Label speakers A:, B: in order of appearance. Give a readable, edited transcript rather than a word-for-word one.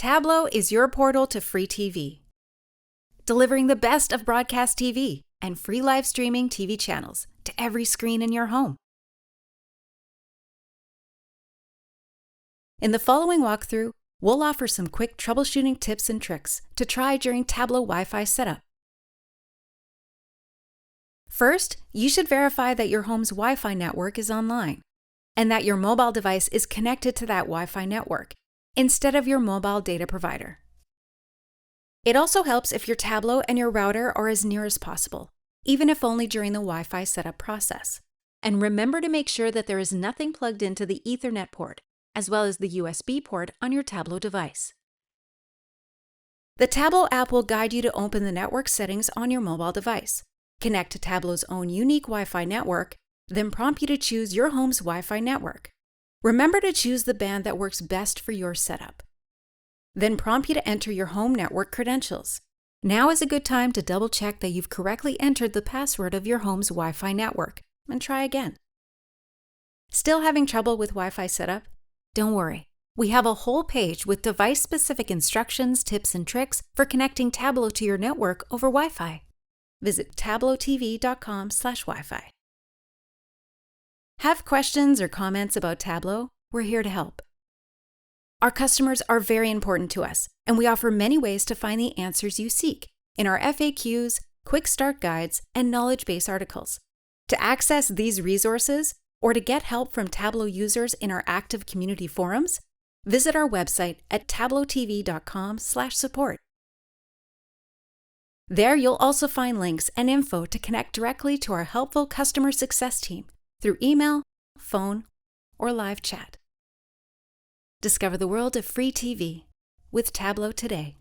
A: Tablo is your portal to free TV, delivering the best of broadcast TV and free live streaming TV channels to every screen in your home. In the following walkthrough, we'll offer some quick troubleshooting tips and tricks to try during Tablo Wi-Fi setup. First, you should verify that your home's Wi-Fi network is online and that your mobile device is connected to that Wi-Fi network instead of your mobile data provider. It also helps if your Tablo and your router are as near as possible, even if only during the Wi-Fi setup process. And remember to make sure that there is nothing plugged into the Ethernet port, as well as the USB port on your Tablo device. The Tablo app will guide you to open the network settings on your mobile device, connect to Tablo's own unique Wi-Fi network, then prompt you to choose your home's Wi-Fi network. Remember to choose the band that works best for your setup. Then prompt you to enter your home network credentials. Now is a good time to double check that you've correctly entered the password of your home's Wi-Fi network and try again. Still having trouble with Wi-Fi setup? Don't worry. We have a whole page with device-specific instructions, tips, and tricks for connecting Tablo to your network over Wi-Fi. Visit tablotv.com/Wi-Fi. Have questions or comments about Tablo? We're here to help. Our customers are very important to us, and we offer many ways to find the answers you seek in our FAQs, quick start guides, and knowledge base articles. To access these resources or to get help from Tablo users in our active community forums, visit our website at tablotv.com/support. There you'll also find links and info to connect directly to our helpful customer success team through email, phone, or live chat. Discover the world of free TV with Tablo today.